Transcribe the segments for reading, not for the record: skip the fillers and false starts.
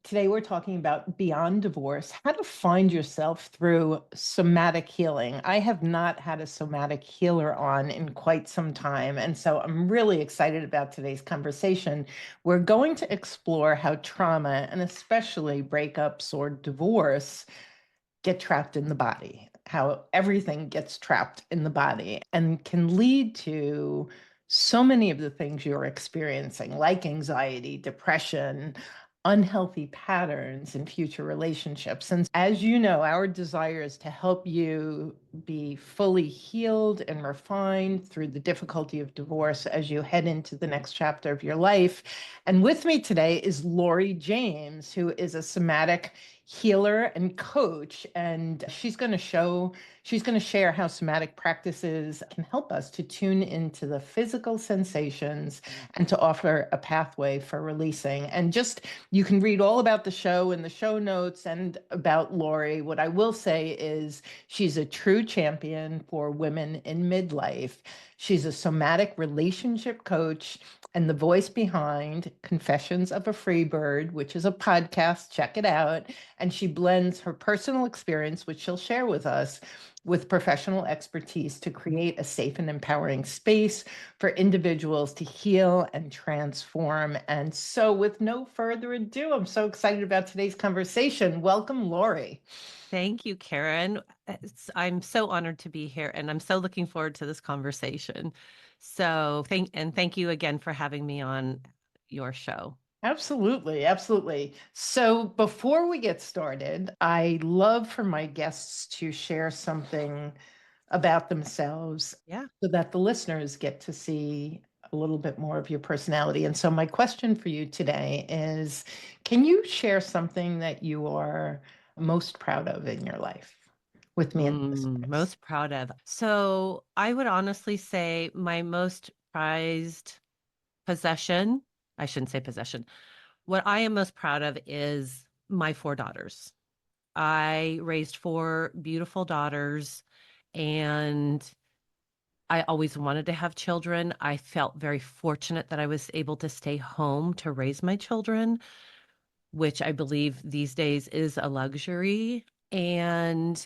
Today, we're talking about beyond divorce, how to find yourself through somatic healing. I have not had a somatic healer on in quite some time. And so I'm really excited about today's conversation. We're going to explore how trauma, and especially breakups or divorce, get trapped in the body, how everything gets trapped in the body and can lead to so many of the things you're experiencing, like anxiety, depression, unhealthy patterns in future relationships. And as you know, our desire is to help you be fully healed and refined through the difficulty of divorce as you head into the next chapter of your life. And with me today is Laurie James, who is a somatic healer and coach, and she's going to share how somatic practices can help us to tune into the physical sensations and to offer a pathway for releasing. And just, you can read all about the show in the show notes and about Laurie. What I will say is she's a true champion for women in midlife. She's a somatic relationship coach and the voice behind Confessions of a Freebird, which is a podcast. Check it out. And she blends her personal experience, which she'll share with us, with professional expertise to create a safe and empowering space for individuals to heal and transform. And so, with no further ado, I'm so excited about today's conversation. Welcome, Laurie. Thank you, Karen. I'm so honored to be here, and I'm so looking forward to this conversation. So thank you again for having me on your show. Absolutely, absolutely. So before we get started, I love for my guests to share something about themselves Yeah. so that the listeners get to see a little bit more of your personality. And so my question for you today is, can you share something that you are most proud of in your life with me and the listeners? Most proud of. So I would honestly say my most prized possession, I shouldn't say possession. What I am most proud of is my four daughters. I raised four beautiful daughters, and I always wanted to have children. I felt very fortunate that I was able to stay home to raise my children, which I believe these days is a luxury. And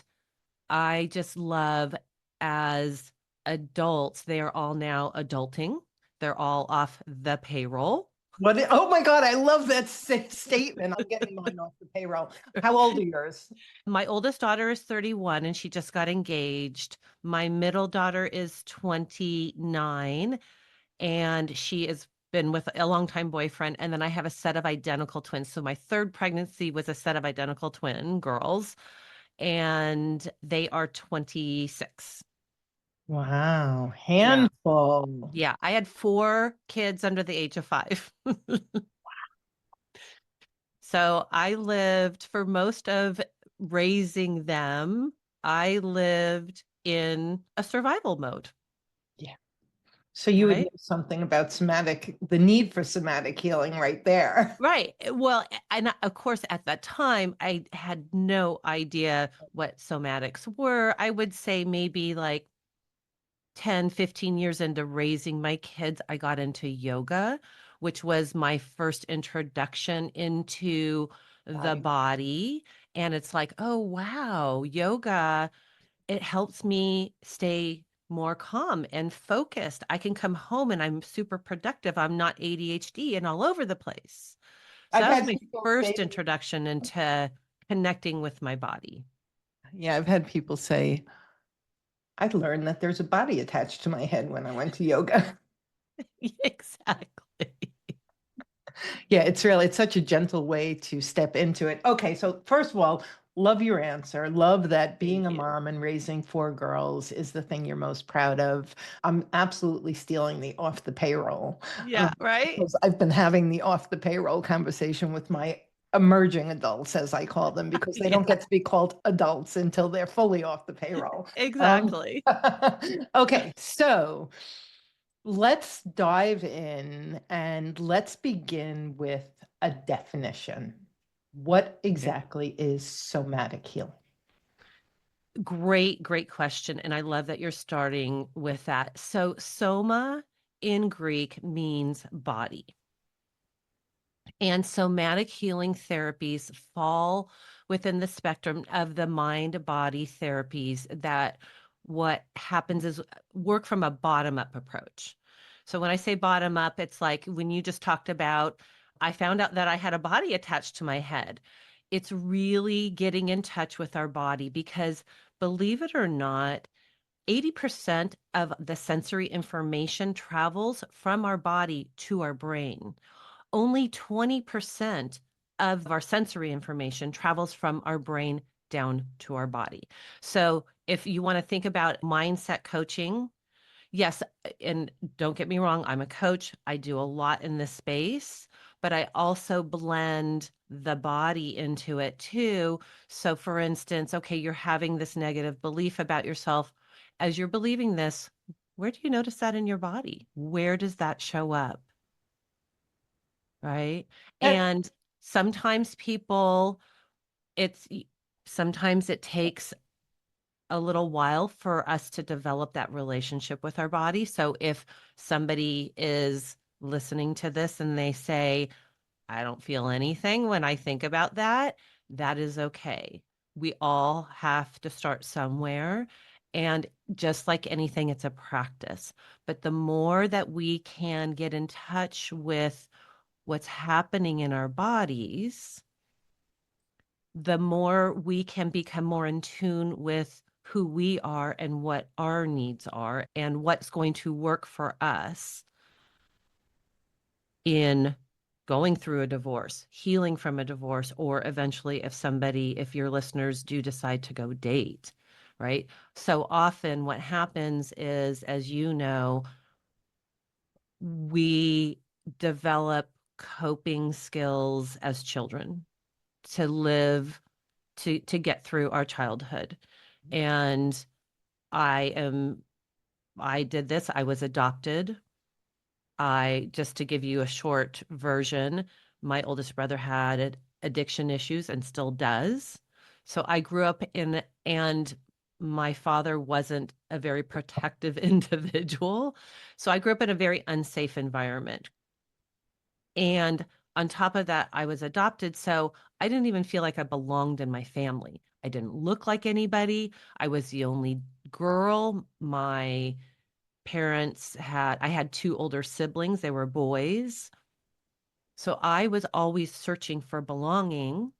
I just love, as adults, they are all now adulting. They're all off the payroll. Oh my God, I love that statement. I'm getting mine off the payroll. How old are yours? My oldest daughter is 31 and she just got engaged. My middle daughter is 29 and she has been with a longtime boyfriend. And then I have a set of identical twins. So my third pregnancy was a set of identical twin girls, and they are 26. Wow, Yeah. handful. Yeah. I had four kids under the age of 5. So I lived for most of raising them, I lived in a survival mode, Yeah. So you would know right? something about the need for somatic healing right there. Right. Well, and of course, at that time, I had no idea what somatics were. I would say maybe like 10, 15 years into raising my kids, I got into yoga, which was my first introduction into the Body. body. And it's like, oh, wow, yoga, it helps me stay more calm and focused. I can come home and I'm super productive. I'm not ADHD and all over the place. So I've that was had my people say, first introduction into connecting with my body. yeah, I've had people say, I learned that there's a body attached to my head when I went to yoga. Exactly. Yeah, it's such a gentle way to step into it. Okay, so first of all, love your answer. Love that being Thank a you. mom and raising four girls is the thing you're most proud of. I'm absolutely stealing the off the payroll, Yeah, right? because I've been having the off the payroll conversation with my emerging adults, as I call them, because they don't Yeah, get to be called adults until they're fully off the payroll. Um, exactly. okay, so let's dive in and let's begin with a definition. What Okay. exactly is somatic healing? Great question. And I love that you're starting with that. So, soma in Greek means body. And somatic healing therapies fall within the spectrum of the mind body therapies that what happens is work from a bottom up approach. So when I say bottom up, it's like when you just talked about, I found out that I had a body attached to my head. It's really getting in touch with our body because believe it or not, 80% of the sensory information travels from our body to our brain. Only 20% of our sensory information travels from our brain down to our body. So if you want to think about mindset coaching, yes, and don't get me wrong, I'm a coach. I do a lot in this space, but I also blend the body into it too. So for instance, okay, you're having this negative belief about yourself. As you're believing this, where do you notice that in your body? Where does that show up? Right? And, And sometimes people, it's sometimes it takes a little while for us to develop that relationship with our body. So if somebody is listening to this and they say, I don't feel anything when I think about that, that is okay. We all have to start somewhere. And just like anything, it's a practice. But the more that we can get in touch with what's happening in our bodies, the more we can become more in tune with who we are and what our needs are and what's going to work for us in going through a divorce, healing from a divorce, or eventually if your listeners do decide to go date, right? So often what happens is, as you know, we develop coping skills as children to live to get through our childhood. And I am I did this. I was adopted. I just to give you a short version, my oldest brother had addiction issues and still does. So I grew up in and my father wasn't a very protective individual. So I grew up in a very unsafe environment. And on top of that, I was adopted. So I didn't even feel like I belonged in my family. I didn't look like anybody. I was the only girl. I had two older siblings. They were boys. So I was always searching for belonging.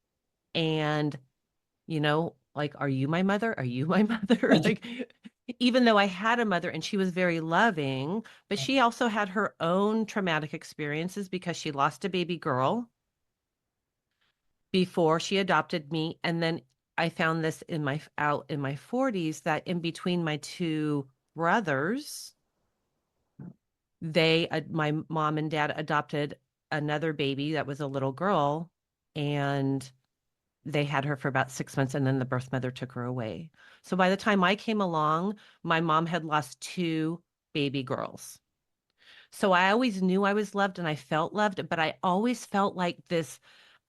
And, like, are you my mother? Are you my mother? Like, even though I had a mother and she was very loving, but she also had her own traumatic experiences because she lost a baby girl before she adopted me. And then I found this out in my 40s that in between my two brothers, my mom and dad adopted another baby that was a little girl, and they had her for about 6 months, and then the birth mother took her away. So by the time I came along, my mom had lost two baby girls. So I always knew I was loved and I felt loved, but I always felt like this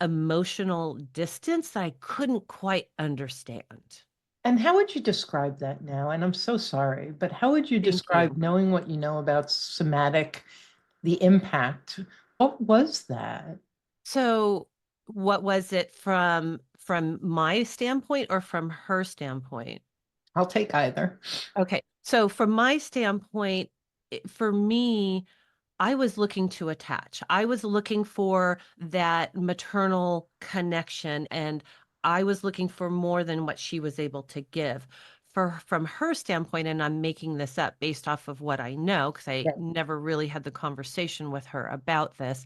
emotional distance that I couldn't quite understand. and how would you describe that now? And I'm so sorry, but how would you Thank describe you. knowing what you know about somatic, the impact? What was that? So what was it from my standpoint or from her standpoint? I'll take either. Okay. So from my standpoint, for me, I was looking to attach. I was looking for that maternal connection, and I was looking for more than what she was able to give. From her standpoint, and I'm making this up based off of what I know, because I Yeah. never really had the conversation with her about this,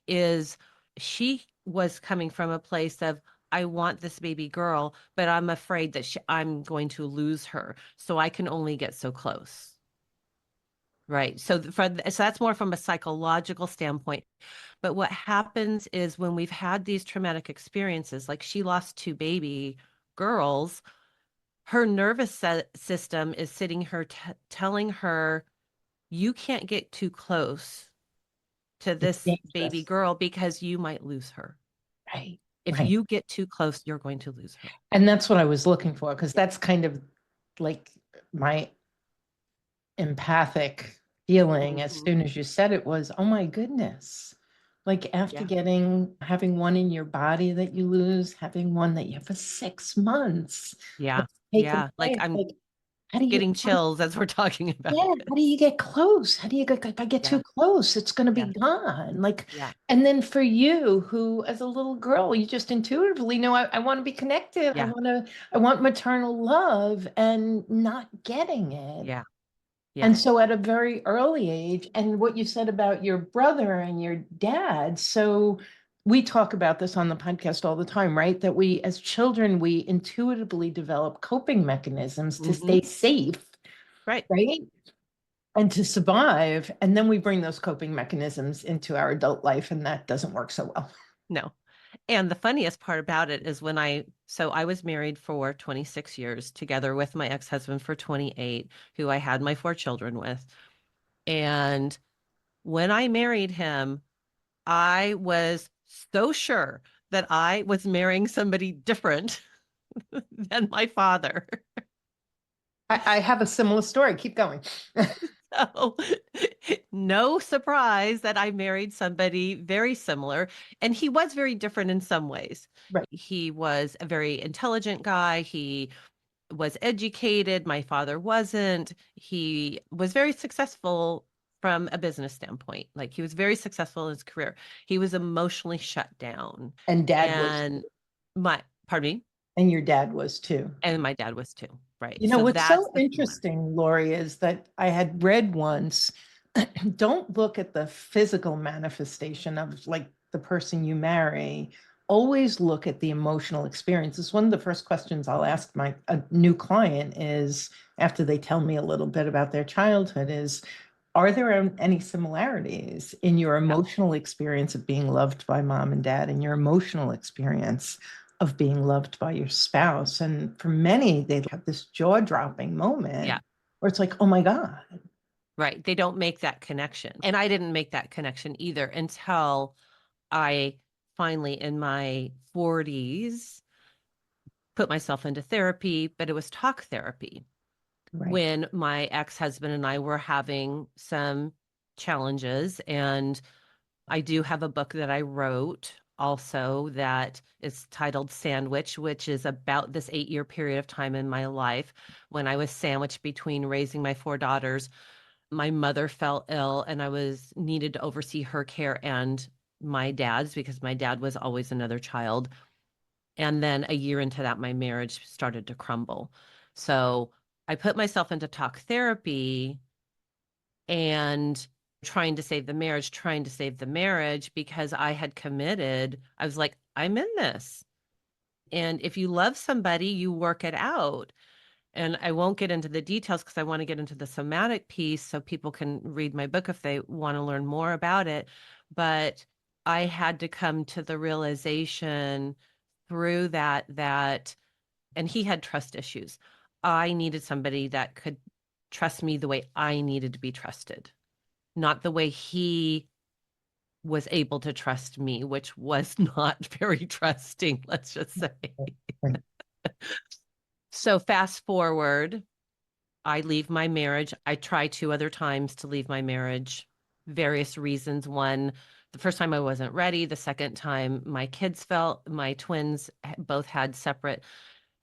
is she was coming from a place of, I want this baby girl, but I'm afraid that I'm going to lose her. So I can only get so close. Right. So that's more from a psychological standpoint. But what happens is when we've had these traumatic experiences, like she lost two baby girls, her system is telling her, you can't get too close to It's this baby dangerous. girl because you might lose her. Right. If Right. you get too close, you're going to lose her. And that's what I was looking for, because that's kind of like my empathic feeling as Mhm. soon as you said it was, oh my goodness. Like after Yeah. having one in your body that you lose, having one that you have for 6 months, Yeah. that's taken Yeah. Like away. I'm Like, how do you, getting chills as we're talking about yeah, how do this. you get close? How do you get, if I get too Yeah. close, it's going to be Yeah. gone. Like, Yeah. and then for you, who as a little girl, you just intuitively know I want to be connected. Yeah. I want maternal love and not getting it. Yeah. And Yeah. so at a very early age, and what you said about your brother and your dad, so we talk about this on the podcast all the time, right? That we, as children, we intuitively develop coping mechanisms to Hmm. stay safe, Right. right? And to survive. And then we bring those coping mechanisms into our adult life, and that doesn't work so well. No. And the funniest part about it is so I was married for 26 years together with my ex-husband for 28, who I had my 4 children with. And when I married him, I was so sure that I was marrying somebody different than my father. I have a similar story. Keep going. So, no surprise that I married somebody very similar. And he was very different in some ways. Right. He was a very intelligent guy. He was educated. My father wasn't. He was very successful from a business standpoint. Like he was very successful in his career. He was emotionally shut down. And dad was, And pardon me, and your dad was too. and my dad was too. Right. You know, So what's that's so the similarity. interesting, Lori, is that I had read once, don't look at the physical manifestation of like the person you marry. Always look at the emotional experience. It's one of the first questions I'll ask my a new client is after they tell me a little bit about their childhood is, are there any similarities in your Yeah. emotional experience of being loved by mom and dad and your emotional experience of being loved by your spouse? And for many, they have this jaw-dropping Yeah. moment where it's like, oh my God. Right. They don't make that connection. And I didn't make that connection either until I finally, in my 40s, put myself into therapy, but it was talk therapy Right. when my ex-husband and I were having some challenges. And I do have a book that I wrote also that is titled Sandwich, which is about this 8-year period of time in my life when I was sandwiched between raising my 4 daughters. My mother fell ill and I was needed to oversee her care and my dad's because my dad was always another child. And then a year into that, my marriage started to crumble. So I put myself into talk therapy and trying to save the marriage because I had committed. I was like, I'm in this. And if you love somebody, you work it out. And I won't get into the details because I want to get into the somatic piece so people can read my book if they want to learn more about it. But I had to come to the realization through that, and he had trust issues. I needed somebody that could trust me the way I needed to be trusted, not the way he was able to trust me, which was not very trusting, let's just say. Right. So fast forward, I leave my marriage. I try 2 other times to leave my marriage, various reasons. One, the first time I wasn't ready. The second time, my twins both had separate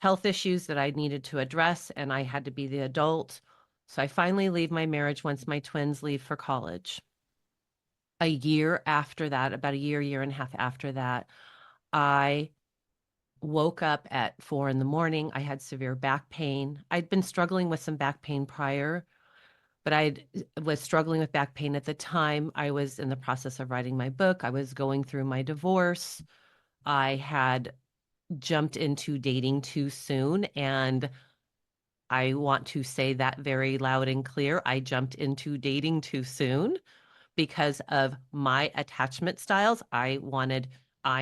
health issues that I needed to address, and I had to be the adult. So I finally leave my marriage once my twins leave for college. A year after that, about a year and a half after that, I woke up at 4 in the morning. I had severe back pain. I'd been struggling with some back pain prior, but I was struggling with back pain at the time. I was in the process of writing my book. I was going through my divorce. I had jumped into dating too soon. And I want to say that very loud and clear. I jumped into dating too soon because of my attachment styles. I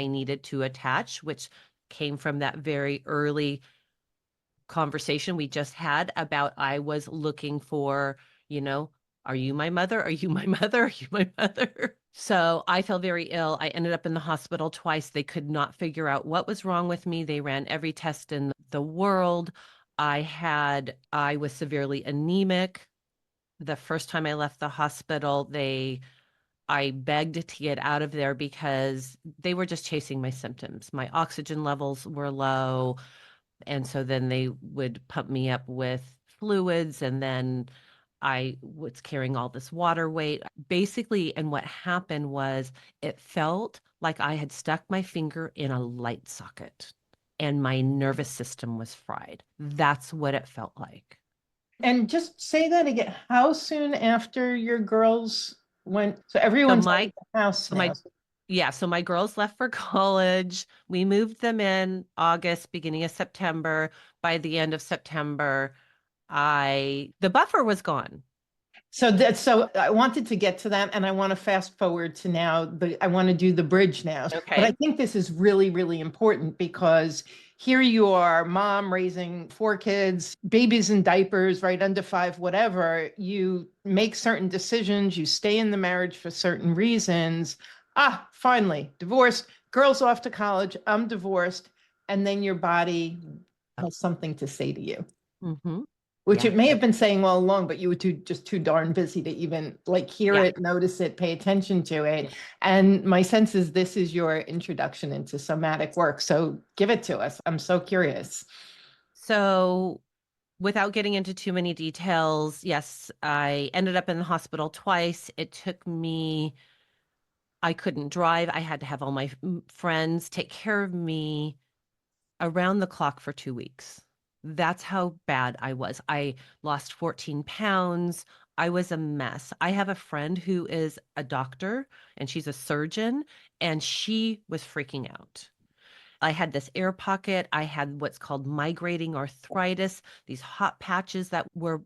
needed to attach, which came from that very early conversation we just had about I was looking for, you know, are you my mother? Are you my mother? Are you my mother? So I fell very ill. I ended up in the hospital twice. They could not figure out what was wrong with me. They ran every test in the world. I was severely anemic. The first time I left the hospital, they I begged to get out of there because they were just chasing my symptoms. My oxygen levels were low. And so then they would pump me up with fluids. And then I was carrying all this water weight. Basically, and what happened was it felt like I had stuck my finger in a light socket and my nervous system was fried. That's what it felt like. And just say that again. How soon after your girls went? So So everyone's out of my the house so now. my yeah, so my girls left for college. We moved them in August, beginning of September. By the end of September, the buffer was gone. So I wanted to get to that, and I want to fast forward to now. I want to do the bridge now, but I Okay. think this is really, really important because here you are, mom raising four kids, babies in diapers, right under five, whatever. You make certain decisions, you stay in the marriage for certain reasons. Ah, finally, divorce, girls off to college, I'm divorced, and then your body Oh, has something to say to you, mm-hmm. which Yeah. it may have been saying all along, but you were too darn busy to even like hear Yeah. it, notice it, pay attention to Yeah. it. And my sense is this is your introduction into somatic work. So give it to us. I'm so curious. So, without getting into too many details, yes, I ended up in the hospital twice. It took me, I couldn't drive. I had to have all my friends take care of me around the clock for 2 weeks. That's how bad I was. I lost 14 pounds. I was a mess. I have a friend who is a doctor and she's a surgeon, and she was freaking out. I had this air pocket. I had what's called migrating arthritis, these hot patches that were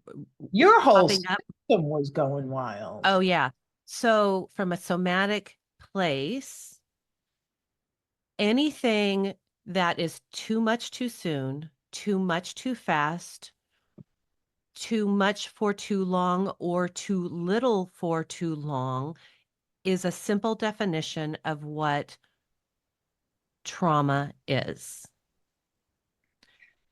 Your whole popping up. system was going wild. Oh, yeah. So, from a somatic place, anything that is too much too soon, too much too fast, too much for too long, or too little for too long is a simple definition of what trauma is.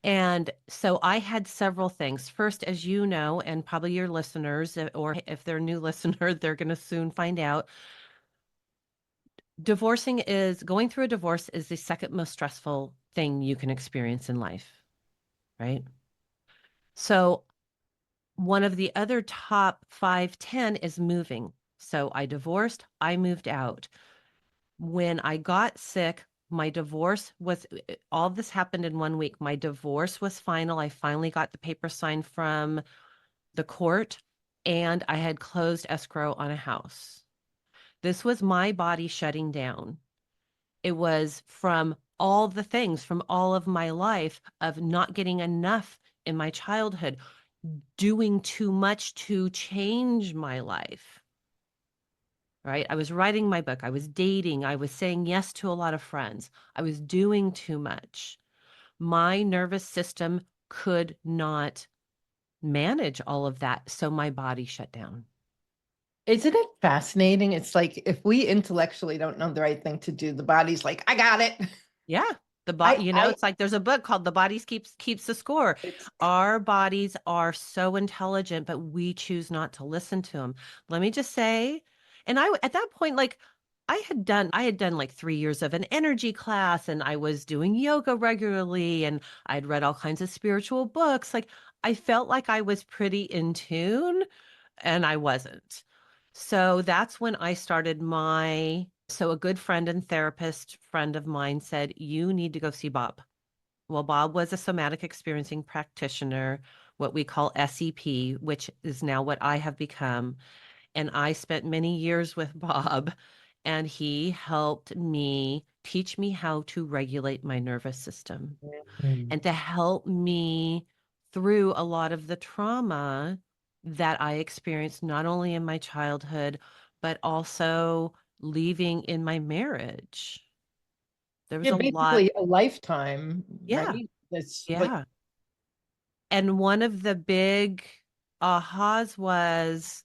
And so I had several things. First, as you know, and probably your listeners, or if they're a new listener, they're going to soon find out, going through a divorce is the second most stressful thing you can experience in life, right? So one of the other top 5, 10 is moving. So I divorced, I moved out. When I got sick, my divorce was all this happened in 1 week. My divorce was final. I finally got the paper signed from the court, and I had closed escrow on a house. This was my body shutting down. It was from all the things from all of my life of not getting enough in my childhood, doing too much to change my life. Right? I was writing my book, I was dating, I was saying yes to a lot of friends. I was doing too much. My nervous system could not manage all of that, so my body shut down. Isn't it fascinating? It's like if we intellectually don't know the right thing to do, the body's like, I got it. Yeah. I It's like there's a book called The Bodies Keeps the Score. it's Our bodies are so intelligent, but we choose not to listen to them. Let me just say, and at that point, like I had done like 3 years of an energy class, and I was doing yoga regularly, and I'd read all kinds of spiritual books. Like I felt like I was pretty in tune, and I wasn't. So that's when I started so a good friend and therapist friend of mine said, you need to go see Bob. Well, Bob was a somatic experiencing practitioner, what we call SEP, which is now what I have become. And I spent many years with Bob, and he helped me teach me how to regulate my nervous system Mm. and to help me through a lot of the trauma that I experienced, not only in my childhood, but also leaving in my marriage. There was Yeah, a lot. basically a lifetime, Yeah. right? That's like Yeah. And one of the big ahas was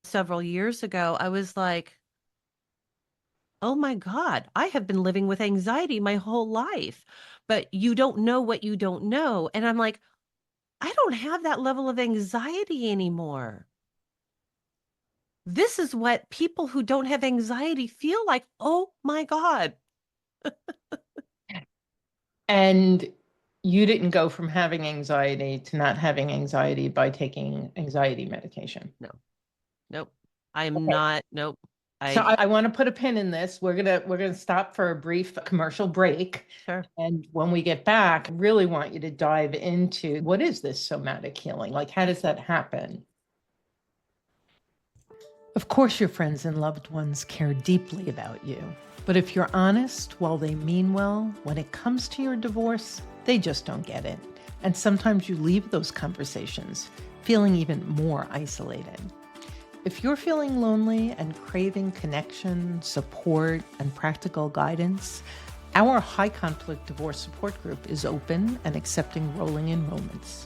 several years ago, I was like, oh my God, I have been living with anxiety my whole life, but you don't know what you don't know. And I'm like, I don't have that level of anxiety anymore. This is what people who don't have anxiety feel like. Oh my God. And you didn't go from having anxiety to not having anxiety by taking anxiety medication. No, nope. I'm Okay. not, nope. So I, I want to put a pin in this. We're gonna stop for a brief commercial break. sure. And when we get back, I really want you to dive into what is this somatic healing? Like, how does that happen? Of course, your friends and loved ones care deeply about you. But if you're honest, while they mean well, when it comes to your divorce, they just don't get it. And sometimes you leave those conversations feeling even more isolated. If you're feeling lonely and craving connection, support, and practical guidance, our high conflict divorce support group is open and accepting rolling enrollments.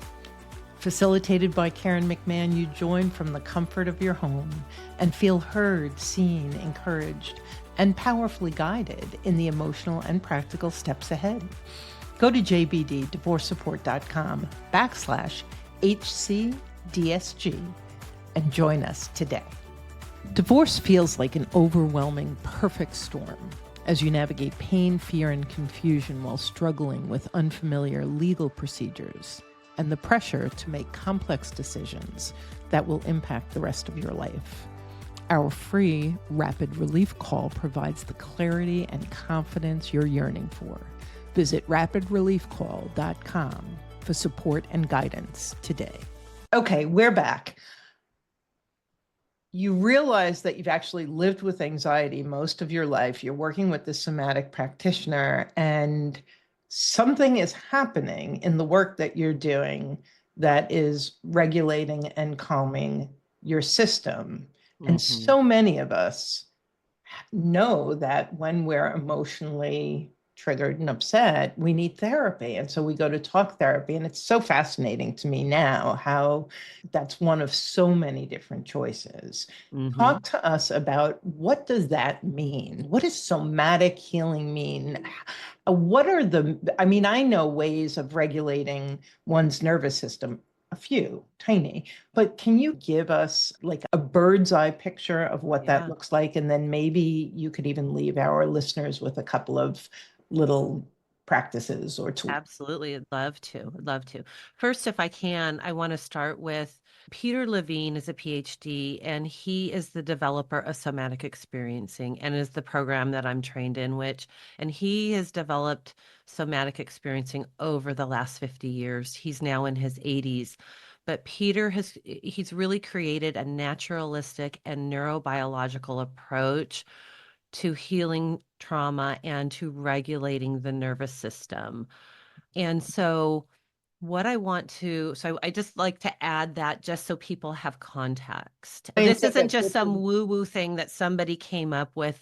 Facilitated by Karen McMahon, you join from the comfort of your home and feel heard, seen, encouraged, and powerfully guided in the emotional and practical steps ahead. Go to jbddivorcesupport.com/HCDSG and join us today. Divorce feels like an overwhelming, perfect storm as you navigate pain, fear, and confusion while struggling with unfamiliar legal procedures and the pressure to make complex decisions that will impact the rest of your life. Our free Rapid Relief Call provides the clarity and confidence you're yearning for. Visit rapidreliefcall.com for support and guidance today. Okay, we're back. You realize that you've actually lived with anxiety most of your life. You're working with the somatic practitioner, and something is happening in the work that you're doing that is regulating and calming your system. And Mm-hmm. so many of us know that when we're emotionally triggered and upset, we need therapy. And so we go to talk therapy. And it's so fascinating to me now how that's one of so many different choices. Mm-hmm. Talk to us about what does that mean? What does somatic healing mean? What are I mean, I know ways of regulating one's nervous system, a few, tiny, but can you give us like a bird's eye picture of what that Yeah. looks like? And then maybe you could even leave our listeners with a couple of little practices or tools. Absolutely. I'd love to. I'd love to. First, if I can, I want to start with Peter Levine is a PhD, and he is the developer of somatic experiencing and is the program that I'm trained in, and he has developed somatic experiencing over the last 50 years. He's now in his 80s. But he's really created a naturalistic and neurobiological approach to healing trauma and to regulating the nervous system. And so I just like to add that just so people have context. I This think isn't that just this some is woo-woo thing that somebody came up with.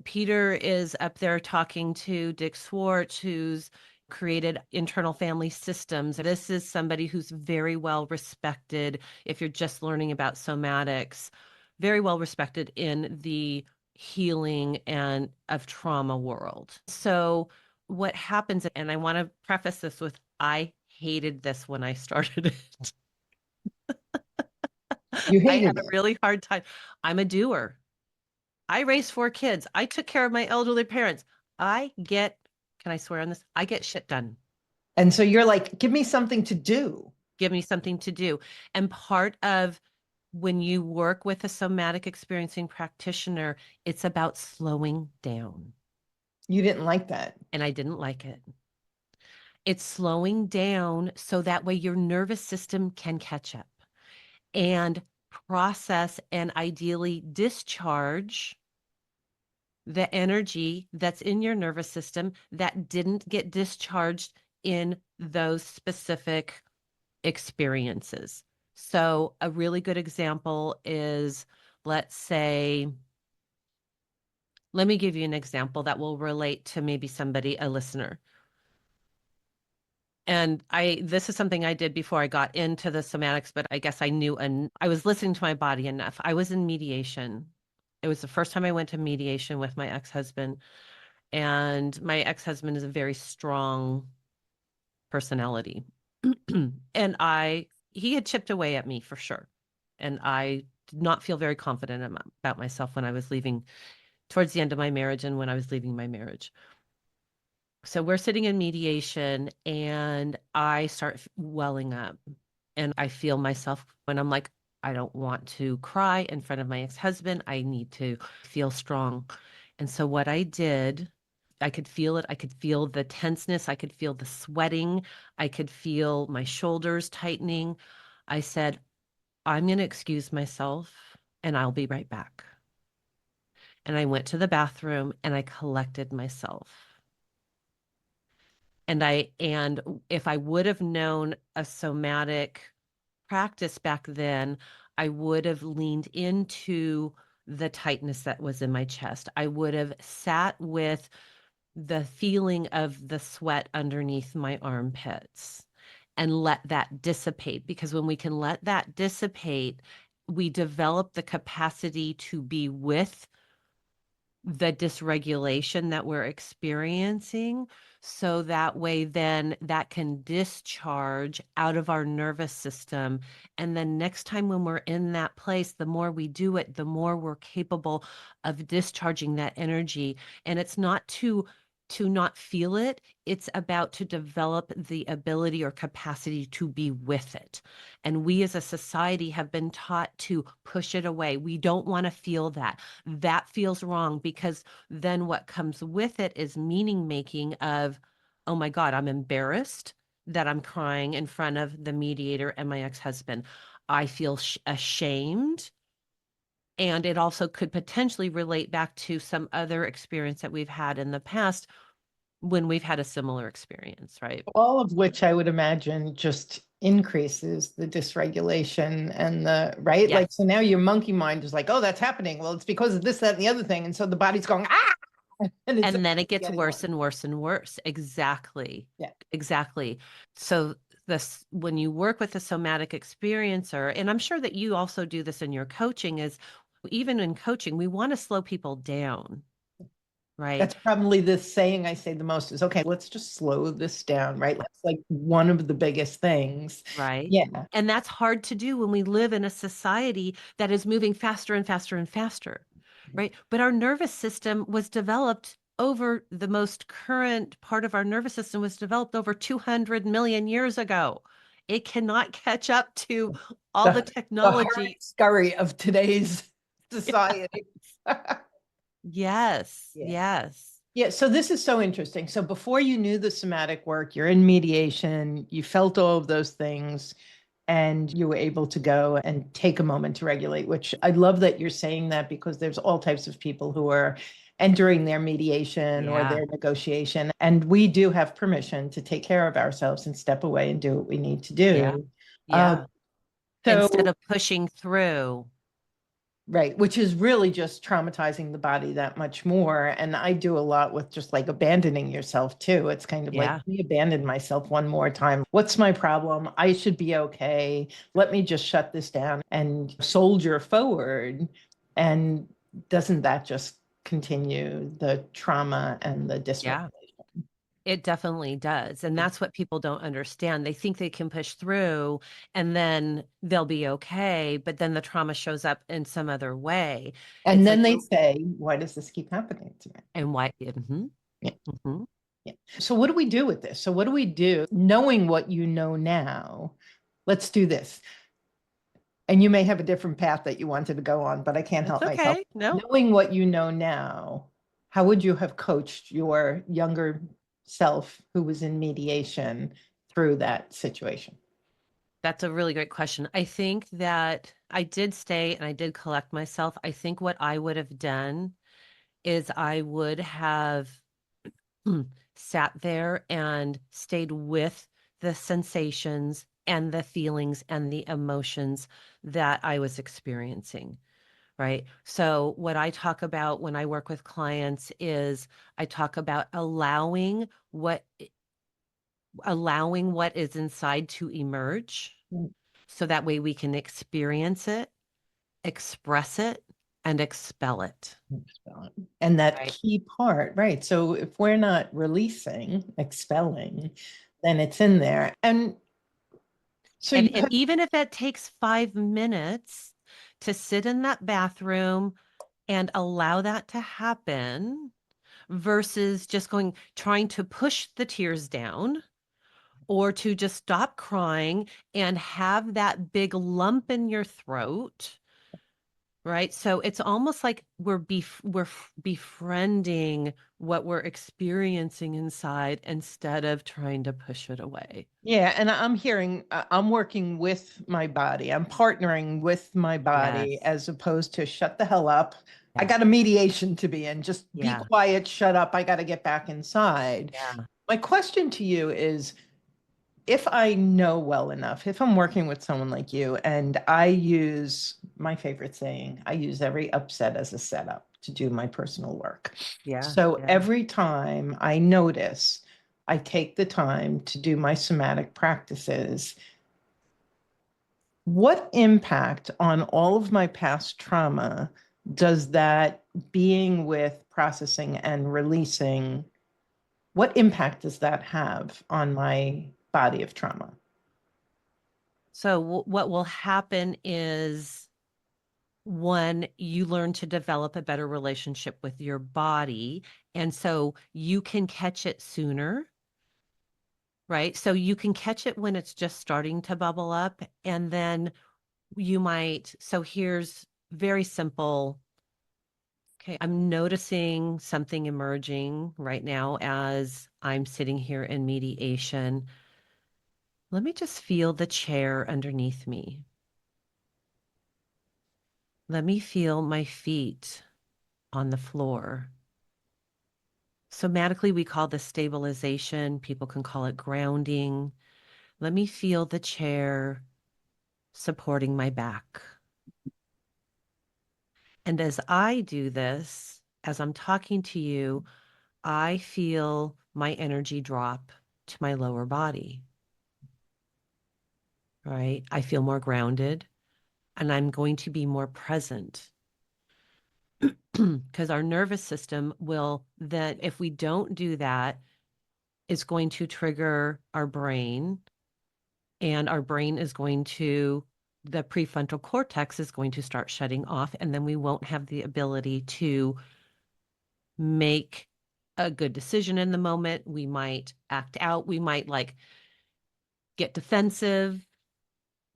Peter is up there talking to Dick Swartz, who's created internal family systems. This is somebody who's very well respected, if you're just learning about somatics, very well respected in the healing and of trauma world. So what happens, and I want to preface this with, I hated this when I started it. you I had hated a it. really hard time. I'm a doer. I raised 4 kids. I took care of my elderly parents. Can I swear on this? I get shit done. And so you're like, give me something to do. Give me something to do. And part of when you work with a somatic experiencing practitioner, it's about slowing down. You didn't like that. And I didn't like it. It's slowing down so that way your nervous system can catch up and process and ideally discharge the energy that's in your nervous system that didn't get discharged in those specific experiences. So, a really good example is, let's say, let me give you an example that will relate to maybe somebody, a listener. And this is something I did before I got into the somatics, but I guess I knew, and I was listening to my body enough. I was in mediation. It was the first time I went to mediation with my ex-husband, and my ex-husband is a very strong personality. And he had chipped away at me for sure. And I did not feel very confident about myself when I was leaving towards the end of my marriage and when I was leaving my marriage. So we're sitting in mediation and I start welling up and I feel myself when I'm like, I don't want to cry in front of my ex-husband. I need to feel strong. And so what I did, I could feel it. I could feel the tenseness. I could feel the sweating. I could feel my shoulders tightening. I said, I'm going to excuse myself and I'll be right back. And I went to the bathroom and I collected myself. And if I would have known a somatic practice back then, I would have leaned into the tightness that was in my chest. I would have sat with the feeling of the sweat underneath my armpits and let that dissipate. Because when we can let that dissipate, we develop the capacity to be with the dysregulation that we're experiencing. So that way, then that can discharge out of our nervous system. And then next time when we're in that place, the more we do it, the more we're capable of discharging that energy. And it's not to not feel it. It's about to develop the ability or capacity to be with it. And we as a society have been taught to push it away. We don't want to feel that. That feels wrong because then what comes with it is meaning making of, oh my God, I'm embarrassed that I'm crying in front of the mediator and my ex-husband. I feel ashamed. And it also could potentially relate back to some other experience that we've had in the past when we've had a similar experience, right? All of which I would imagine just increases the dysregulation and the right. Like, so Yes. now your monkey mind is like, oh, that's happening. Well, it's because of this, that, and the other thing. And so the body's going, ah, and it's And then it gets getting worse worse. and worse and worse. Exactly. Yeah. Exactly. So this when you work with a somatic experiencer, and I'm sure that you also do this in your coaching, is even in coaching, we want to slow people down, right? That's probably the saying I say the most is, okay, let's just slow this down, right? That's like one of the biggest things. Right. Yeah. And that's hard to do when we live in a society that is moving faster and faster and faster, right? But our nervous system was developed over the most current part of our nervous system was developed over 200 million years ago. It cannot catch up to all the The hurry technology. scurry of today's society. Yes, Yeah. yes, Yeah, so this is so interesting. So before you knew the somatic work, you're in mediation, you felt all of those things, and you were able to go and take a moment to regulate, which I love that you're saying that because there's all types of people who are entering their mediation or yeah, their negotiation. And we do have permission to take care of ourselves and step away and do what we need to yeah, do. Um, yeah. Instead so of pushing through. right, which is really just traumatizing the body that much more. And I do a lot with just like abandoning yourself too. It's kind of like, Yeah, let me abandon myself one more time. What's my problem? I should be okay. Let me just shut this down and soldier forward. And doesn't that just continue the trauma and the yeah. dysregulation? It definitely does. And that's what people don't understand. They think they can push through and then they'll be okay, but then the trauma shows up in some other way. And It's then like, they say, why does this keep happening to me? and why? Mhm, Yeah. mhm. Yeah. So what do we do with this? So what do we do knowing what you know now? Let's do this. And you may have a different path that you wanted to go on, but I can't That's help myself. okay. No, Knowing what you know now, how would you have coached your younger self who was in mediation through that situation? that's a really great question. I think that I did stay and I did collect myself. I think what I would have done is I would have sat there and stayed with the sensations and the feelings and the emotions that I was experiencing. Right. So, what I talk about when I work with clients is I talk about allowing what is inside to emerge so that way we can experience it, express it, and expel it. And that Right. key part, right? So if we're not releasing, expelling, then it's in there. And so you And even if it takes 5 minutes to sit in that bathroom and allow that to happen versus just trying to push the tears down or to just stop crying and have that big lump in your throat, right? So it's almost like we're befriending what we're experiencing inside instead of trying to push it away. Yeah, and I'm hearing I'm working with my body. I'm partnering with my body Yes. as opposed to shut the hell up. I Yeah. got a mediation to be in. Just be Yeah. quiet, shut up. I got to get back inside. Yeah. My question to you is, if I know well enough, if I'm working with someone like you, and I use my favorite saying, I use every upset as a setup to do my personal work. Yeah. So Yeah. every time I notice, I take the time to do my somatic practices. What impact on all of my past trauma does that being with processing and releasing, what impact does that have on my body of trauma? So what will happen is one, you learn to develop a better relationship with your body. And so you can catch it sooner, right? So you can catch it when it's just starting to bubble up. And then so here's very simple. Okay, I'm noticing something emerging right now as I'm sitting here in mediation. Let me just feel the chair underneath me. Let me feel my feet on the floor. Somatically, we call this stabilization. People can call it grounding. Let me feel the chair supporting my back. And as I do this, as I'm talking to you, I feel my energy drop to my lower body, right? I feel more grounded and I'm going to be more present because our nervous system will then, if we don't do that, it's going to trigger our brain, and our brain is going to, the prefrontal cortex is going to start shutting off, and then we won't have the ability to make a good decision in the moment. We might act out. We might like get defensive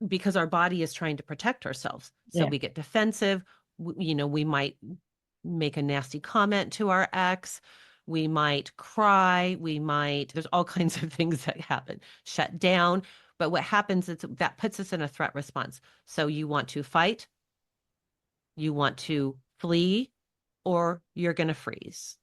because our body is trying to protect ourselves. So Yeah. we get defensive. We might make a nasty comment to our ex. We might cry. There's all kinds of things that happen, shut down. But what happens is that puts us in a threat response. So you want to fight, you want to flee, or you're going to freeze.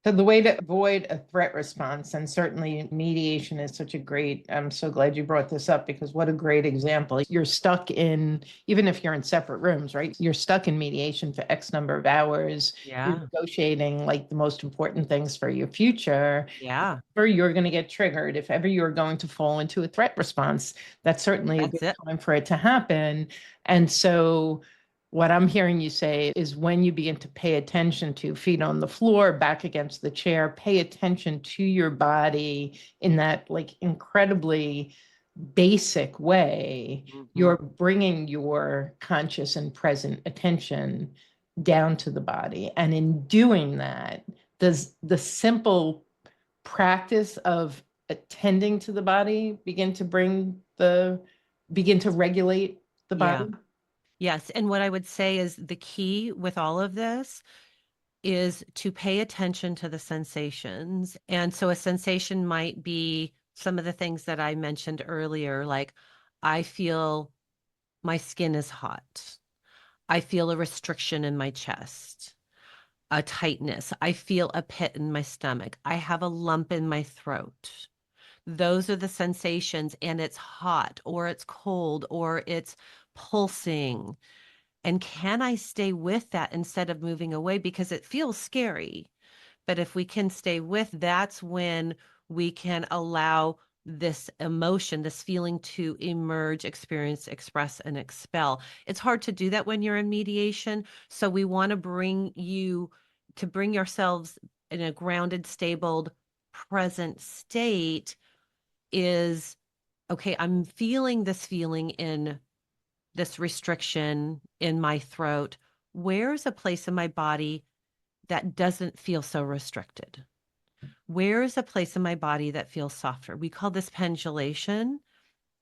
So the way to avoid a threat response, and certainly mediation is such a great, I'm so glad you brought this up because what a great example. You're stuck in, even if you're in separate rooms, right? You're stuck in mediation for X number of hours. You're Yeah. negotiating like the most important things for your future. Yeah. Or you're going to get triggered. If ever you're going to fall into a threat response, that's certainly a good That's it. time for it to happen. And so what I'm hearing you say is when you begin to pay attention to feet on the floor, back against the chair, pay attention to your body in that like incredibly basic way, Mhm. you're bringing your conscious and present attention down to the body. And in doing that, does the simple practice of attending to the body begin to regulate the Yeah. body? Yes. And what I would say is the key with all of this is to pay attention to the sensations. And so a sensation might be some of the things that I mentioned earlier, like I feel my skin is hot. I feel a restriction in my chest, a tightness. I feel a pit in my stomach. I have a lump in my throat. Those are the sensations, and it's hot or it's cold or it's pulsing. And can I stay with that instead of moving away? Because it feels scary. But if we can stay with, that's when we can allow this emotion, this feeling to emerge, experience, express, and expel. It's hard to do that when you're in mediation. So we want to bring yourselves in a grounded, stable, present state is okay, I'm feeling this feeling in this restriction in my throat, where's a place in my body that doesn't feel so restricted? Where is a place in my body that feels softer? We call this pendulation.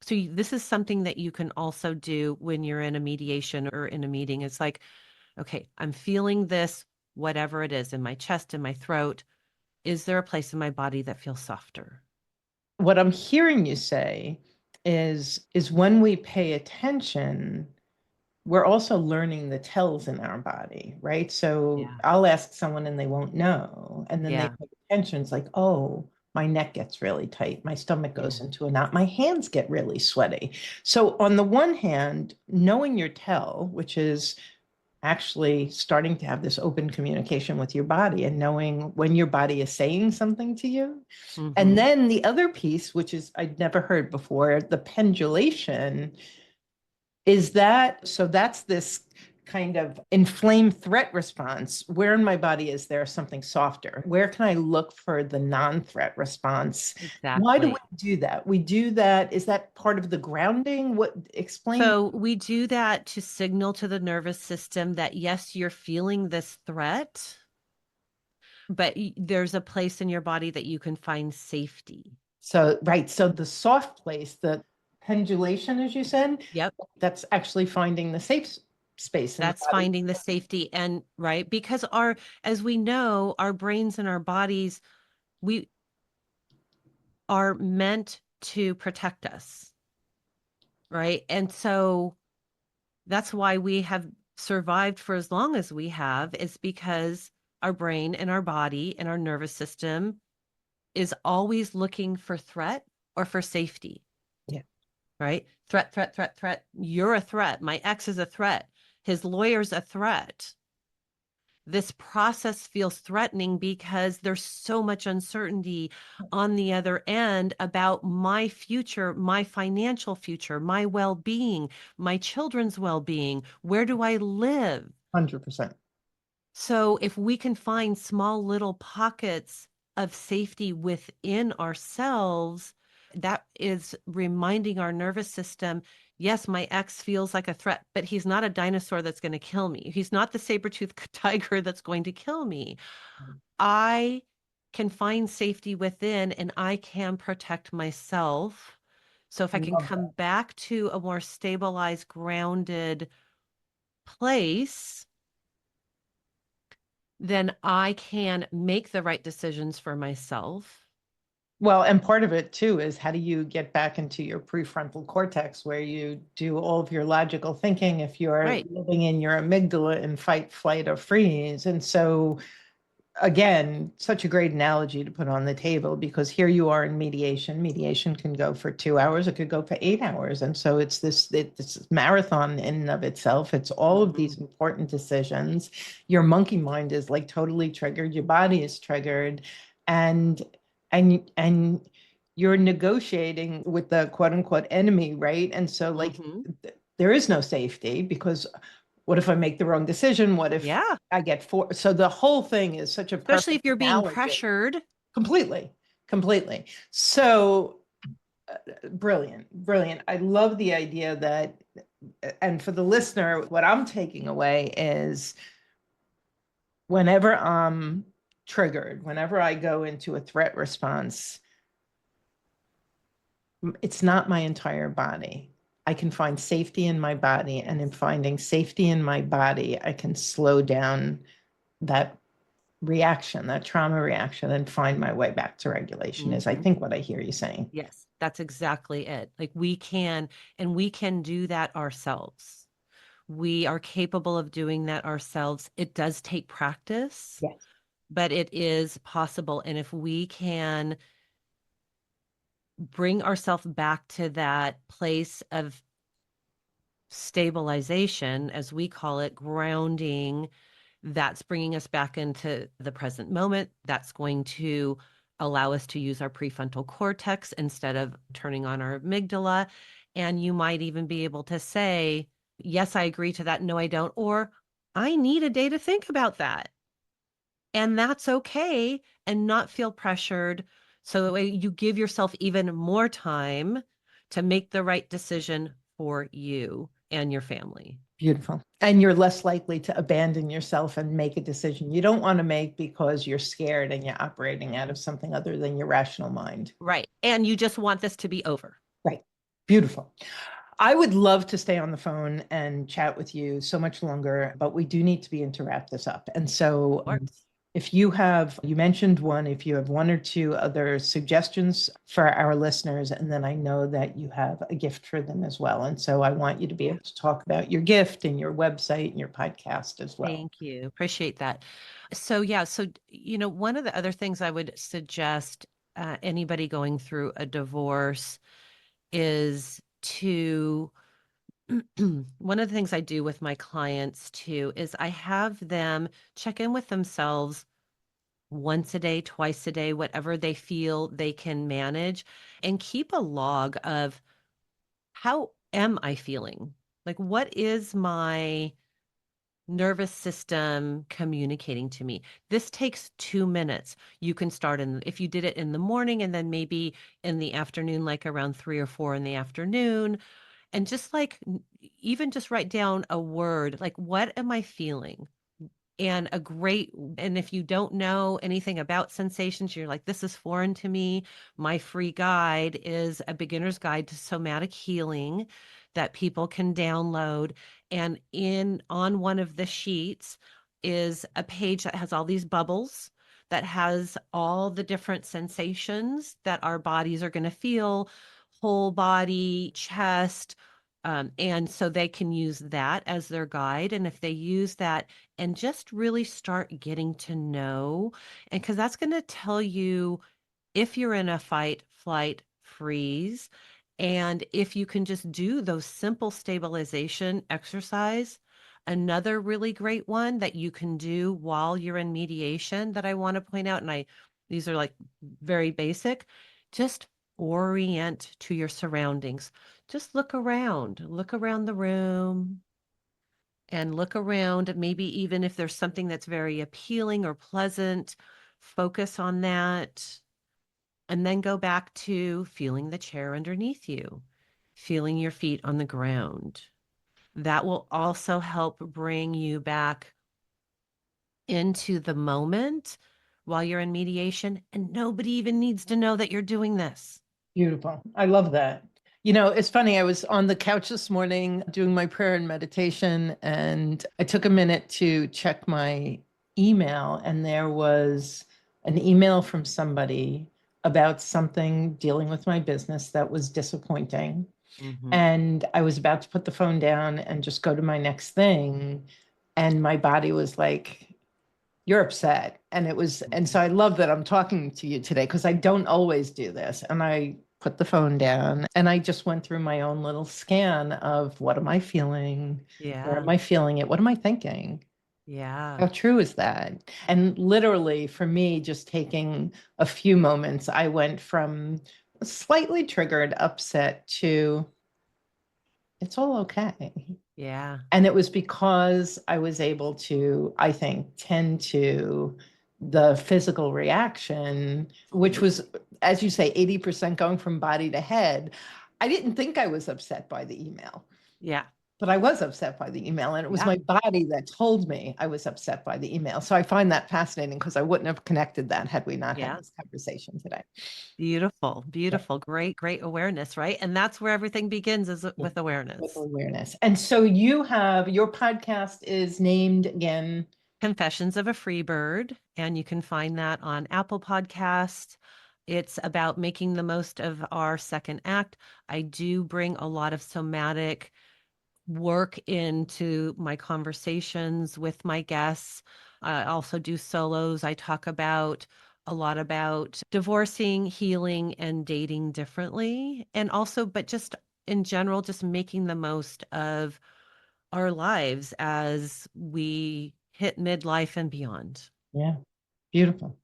So this is something that you can also do when you're in a mediation or in a meeting. It's like, okay, I'm feeling this, whatever it is, in my chest, in my throat. Is there a place in my body that feels softer? What I'm hearing you say is when we pay attention, we're also learning the tells in our body, right? So Yeah. I'll ask someone and they won't know. And then they Yeah. pay attention. It's like, oh, my neck gets really tight. My stomach goes Yeah. into a knot. My hands get really sweaty. So, on the one hand, knowing your tell, which is actually starting to have this open communication with your body and knowing when your body is saying something to you. And Mm-hmm. then the other piece, which is I'd never heard before, the pendulation, is that so that's this kind of inflamed threat response. Where in my body is there something softer? Where can I look for the non-threat response? Why do we Exactly. do that? We do that. Is that part of the grounding? What explain? So we do that to signal to the nervous system that, yes, you're feeling this threat, but there's a place in your body that you can find safety. So, right. So the soft place, the pendulation, as you said, Yep. that's actually finding the safe space in the That's body. finding the safety. And right, because as we know, our brains and our bodies, we are meant to protect us, right? And so that's why we have survived for as long as we have, is because our brain and our body and our nervous system is always looking for threat or for safety, Yeah. right? Threat, threat, threat, threat. You're a threat. My ex is a threat. His lawyer's a threat. This process feels threatening because there's so much uncertainty on the other end about my future, my financial future, my well being, my children's well being. Where do I live? 100%. So, if we can find small little pockets of safety within ourselves, that is reminding our nervous system, yes, my ex feels like a threat, but he's not a dinosaur that's going to kill me. He's not the saber-toothed tiger that's going to kill me. I can find safety within and I can protect myself. So, if I I can love come back to a more stabilized, grounded place, then I can make the right decisions for myself. Well, and part of it too is how do you get back into your prefrontal cortex where you do all of your logical thinking if you're Right. living in your amygdala in fight, flight, or freeze. And so again, such a great analogy to put on the table because here you are in mediation. Mediation can go for 2 hours, it could go for 8 hours. And so it's marathon in and of itself. It's all of Mm-hmm. these important decisions. Your monkey mind is like totally triggered, your body is triggered, and and you're negotiating with the quote unquote enemy, right? And so like Mm-hmm. there is no safety because what if I make the wrong decision? What if Yeah. I get for so the whole thing is such a Especially perfect if you're being analogy. pressured. Completely, completely. So brilliant, brilliant. I love the idea that, and for the listener, what I'm taking away is whenever I'm triggered, whenever I go into a threat response, it's not my entire body. I can find safety in my body, and in finding safety in my body, I can slow down that reaction, that trauma reaction, and find my way back to regulation is, I Mm-hmm. think, what I hear you saying. Yes, that's exactly it. Like we can do that ourselves. We are capable of doing that ourselves. It does take practice, Yes. but it is possible. And if we can bring ourselves back to that place of stabilization, as we call it, grounding, that's bringing us back into the present moment. That's going to allow us to use our prefrontal cortex instead of turning on our amygdala. And you might even be able to say, yes, I agree to that. No, I don't. Or I need a day to think about that. And that's okay, and not feel pressured. So that way you give yourself even more time to make the right decision for you. and your family. Beautiful. And you're less likely to abandon yourself and make a decision you don't want to make because you're scared and you're operating out of something other than your rational mind. Right. And you just want this to be over. Right. Beautiful. I would love to stay on the phone and chat with you so much longer, but we do need to begin to wrap this up. And so if you mentioned one, if you have one or two other suggestions for our listeners, and then I know that you have a gift for them as well. And so I want you to be able to talk about your gift and your website and your podcast as well. Thank you. Appreciate that. So, one of the other things I would suggest anybody going through a divorce is to one of the things I do with my clients too is I have them check in with themselves once a day, twice a day, whatever they feel they can manage, and keep a log of how am I feeling? Like, what is my nervous system communicating to me? This takes 2 minutes. You can start if you did it in the morning and then maybe in the afternoon, like around 3 or 4 in the afternoon, and just like even just write down a word, like, what am I feeling? And if you don't know anything about sensations, you're like, this is foreign to me. My free guide is a beginner's guide to somatic healing that people can download. And on one of the sheets is a page that has all these bubbles that has all the different sensations that our bodies are going to feel, whole body, chest. And so they can use that as their guide. And if they use that and just really start getting to know, and because that's going to tell you if you're in a fight, flight, freeze, and if you can just do those simple stabilization exercise. Another really great one that you can do while you're in mediation that I want to point out, and these are like very basic, just orient to your surroundings. Just look around the room and look around. Maybe even if there's something that's very appealing or pleasant, focus on that. And then go back to feeling the chair underneath you, feeling your feet on the ground. That will also help bring you back into the moment while you're in mediation. And nobody even needs to know that you're doing this. Beautiful. I love that. It's funny. I was on the couch this morning doing my prayer and meditation, and I took a minute to check my email, and there was an email from somebody about something dealing with my business that was disappointing. Mm-hmm. And I was about to put the phone down and just go to my next thing. And my body was like, you're upset. And so I love that I'm talking to you today because I don't always do this. And I put the phone down and I just went through my own little scan of what am I feeling? Where Yeah. am I feeling it? What am I thinking? Yeah. How true is that? And literally for me, just taking a few moments, I went from slightly triggered, upset to it's all okay. Yeah. And it was because I was able to, I think, tend to the physical reaction, which was, as you say, 80% going from body to head. I didn't think I was upset by the email. Yeah. But I was upset by the email, and it was Yeah. my body that told me I was upset by the email. So I find that fascinating because I wouldn't have connected that had we not had this conversation today. Beautiful. Beautiful. Great, great awareness, right? And that's where everything begins is with With awareness. awareness. And so you have your podcast is named again. Confessions of a Free Bird, and you can find that on Apple Podcasts. It's about making the most of our second act. I do bring a lot of somatic work into my conversations with my guests. I also do solos. I talk about a lot about divorcing, healing, and dating differently. And also, but just in general, just making the most of our lives as we hit midlife and beyond. Yeah, beautiful.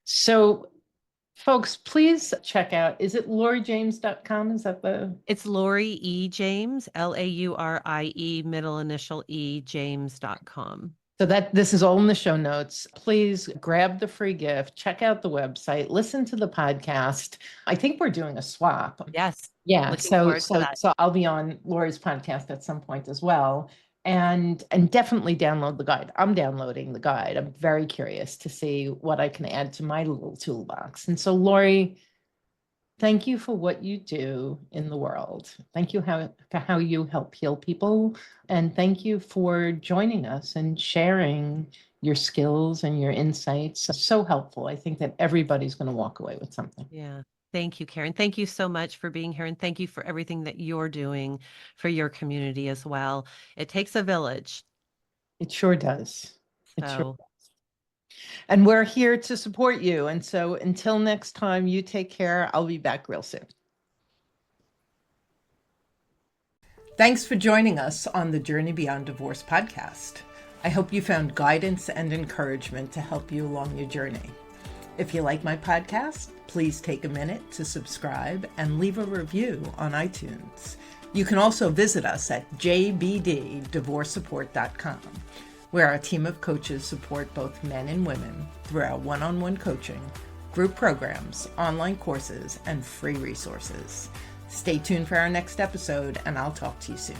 So, folks, please check out, is it lauriejames.com? Is that the? It's Laurie E. James, Laurie, middle initial E, James.com. So this is all in the show notes. Please grab the free gift, check out the website, listen to the podcast. I think we're doing a swap. Yes. Yeah, Looking forward to that. so I'll be on Laurie's podcast at some point as well. And definitely download the guide. I'm downloading the guide. I'm very curious to see what I can add to my little toolbox. And so, Laurie, thank you for what you do in the world. Thank you for how you help heal people. And thank you for joining us and sharing your skills and your insights. So helpful. I think that everybody's going to walk away with something. Yeah. Thank you, Karen. Thank you so much for being here. And thank you for everything that you're doing for your community as well. It takes a village. It sure does. It sure So, does. And we're here to support you. And so until next time, you take care. I'll be back real soon. Thanks for joining us on the Journey Beyond Divorce podcast. I hope you found guidance and encouragement to help you along your journey. If you like my podcast, please take a minute to subscribe and leave a review on iTunes. You can also visit us at jbddivorcesupport.com, where our team of coaches support both men and women through our one-on-one coaching, group programs, online courses, and free resources. Stay tuned for our next episode, and I'll talk to you soon.